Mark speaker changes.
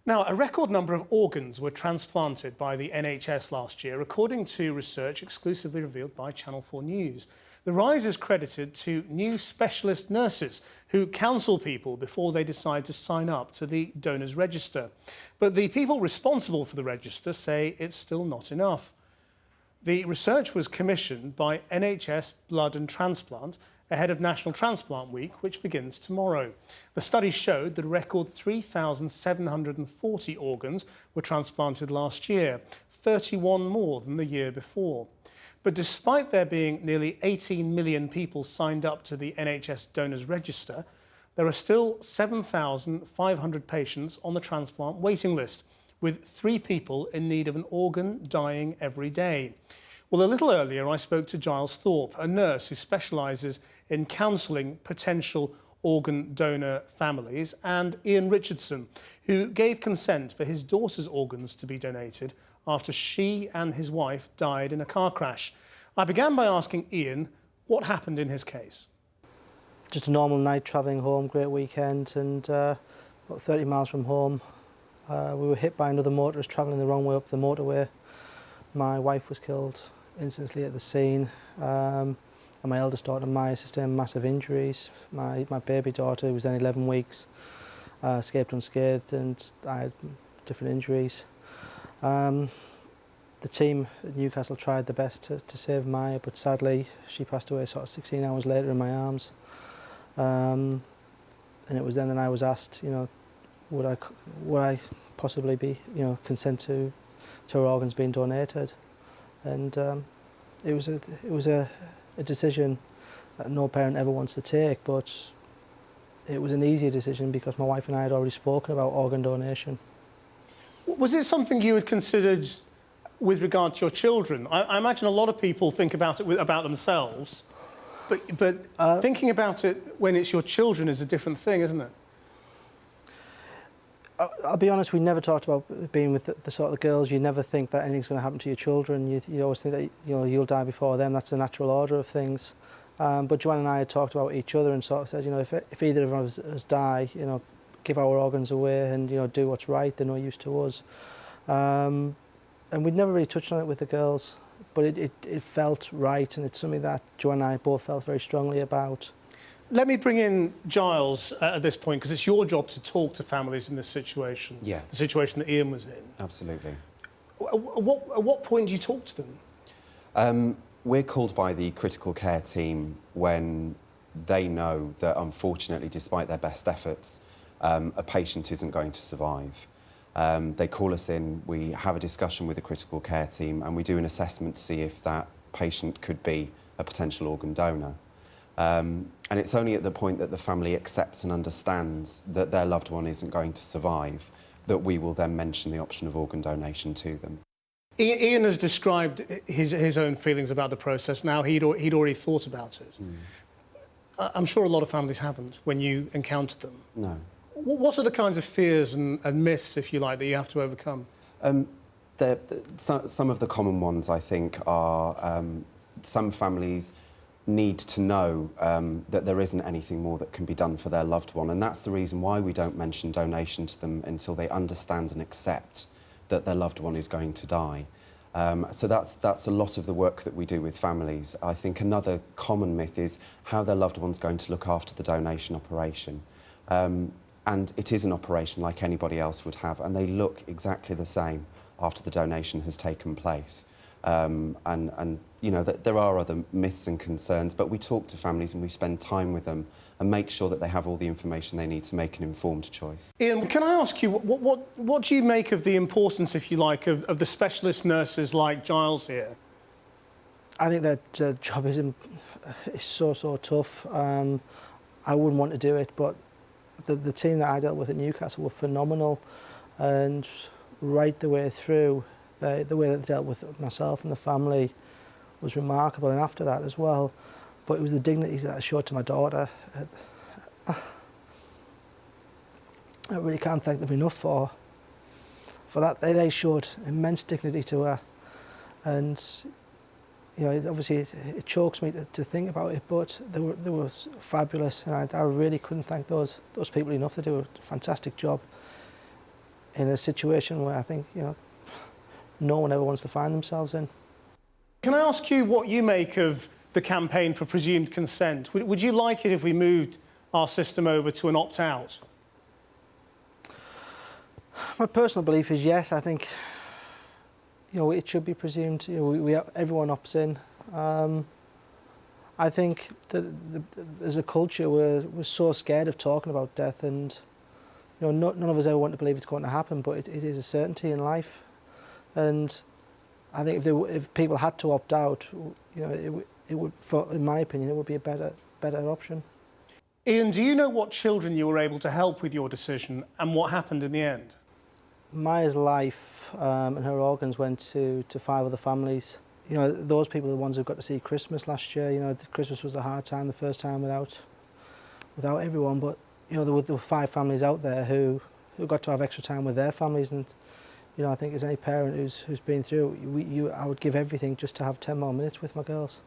Speaker 1: Now, a record number of organs were transplanted by the NHS last year, according to research exclusively revealed by Channel 4 News. The rise is credited to new specialist nurses who counsel people before they decide to sign up to the donors register. But the people responsible for the register say it's still not enough. The research was commissioned by NHS Blood and Transplant ahead of National Transplant Week, which begins tomorrow. The study showed that a record 3,740 organs were transplanted last year, 31 more than the year before. But despite there being nearly 18 million people signed up to the NHS Donors Register, there are still 7,500 patients on the transplant waiting list, with 3 people in need of an organ dying every day. Well, a little earlier I spoke to Giles Thorpe, a nurse who specialises in counselling potential organ donor families, and Ian Richardson, who gave consent for his daughter's organs to be donated after she and his wife died in a car crash. I began by asking Ian what happened in his case.
Speaker 2: Just a normal night travelling home, great weekend, and about 30 miles from home we were hit by another motorist travelling the wrong way up the motorway. My wife was killed instantly at the scene, and my eldest daughter Maya sustained massive injuries. My baby daughter, who was then 11 weeks, escaped unscathed, and I had different injuries. The team at Newcastle tried their best to save Maya, but sadly she passed away sort of 16 hours later in my arms. And it was then that I was asked, you know, would I possibly be, you know, consent to her organs being donated, and it was a decision that no parent ever wants to take, but it was an easy decision because my wife and I had already spoken about organ donation.
Speaker 1: Was it something you had considered with regard to your children? I imagine a lot of people think about it about themselves, but thinking about it when it's your children is a different thing, isn't it?
Speaker 2: I'll be honest, we never talked about being with the sort of girls. You never think that anything's going to happen to your children. You always think that, you know, you'll die before them. That's the natural order of things. But Joanne and I had talked about each other and sort of said, you know, if either of us die, you know, give our organs away and, you know, do what's right. They're no use to us. And we'd never really touched on it with the girls, but it felt right, and it's something that Joanne and I both felt very strongly about.
Speaker 1: Let me bring in Giles at this point, because it's your job to talk to families in this situation.
Speaker 3: Yeah.
Speaker 1: The situation that Ian was in.
Speaker 3: Absolutely.
Speaker 1: At what point do you talk to them?
Speaker 3: We're called by the critical care team when they know that, unfortunately, despite their best efforts, a patient isn't going to survive. They call us in, we have a discussion with the critical care team, and we do an assessment to see if that patient could be a potential organ donor. And it's only at the point that the family accepts and understands that their loved one isn't going to survive that we will then mention the option of organ donation to them.
Speaker 1: Ian has described his own feelings about the process. Now, he'd already thought about it. I'm sure a lot of families haven't when you encounter them.
Speaker 3: No.
Speaker 1: What are the kinds of fears and myths, if you like, that you have to overcome?
Speaker 3: Some of the common ones, I think, are some families need to know that there isn't anything more that can be done for their loved one, and that's the reason why we don't mention donation to them until they understand and accept that their loved one is going to die. So that's a lot of the work that we do with families. I think another common myth is how their loved one's going to look after the donation operation. And it is an operation like anybody else would have, and they look exactly the same after the donation has taken place. And you know, there are other myths and concerns, but we talk to families and we spend time with them and make sure that they have all the information they need to make an informed choice.
Speaker 1: Ian, can I ask you, what do you make of the importance, if you like, of the specialist nurses like Giles here?
Speaker 2: I think that job is so tough. I wouldn't want to do it, but the team that I dealt with at Newcastle were phenomenal, and right the way through, the way that they dealt with myself and the family was remarkable, and after that as well. But it was the dignity that I showed to my daughter. I really can't thank them enough for that. They showed immense dignity to her, and you know, obviously it chokes me to think about it, but they were fabulous, and I really couldn't thank those people enough. They do a fantastic job in a situation where I think, you know, no one ever wants to find themselves in.
Speaker 1: Can I ask you what you make of the campaign for presumed consent? Would you like it if we moved our system over to an opt-out?
Speaker 2: My personal belief is yes. I think, you know, it should be presumed. You know, everyone opts in. I think that there's a culture where we're so scared of talking about death, and you know, none of us ever want to believe it's going to happen, but it is a certainty in life. And I think if people had to opt out, you know, it would, in my opinion, it would be a better option.
Speaker 1: Ian, do you know what children you were able to help with your decision and what happened in the end?
Speaker 2: Maya's life and her organs went to 5 other families. You know, those people are the ones who got to see Christmas last year. You know, Christmas was a hard time, the first time without everyone. But you know, there were 5 families out there who got to have extra time with their families. And you know, I think as any parent who's been through, I would give everything just to have 10 more minutes with my girls.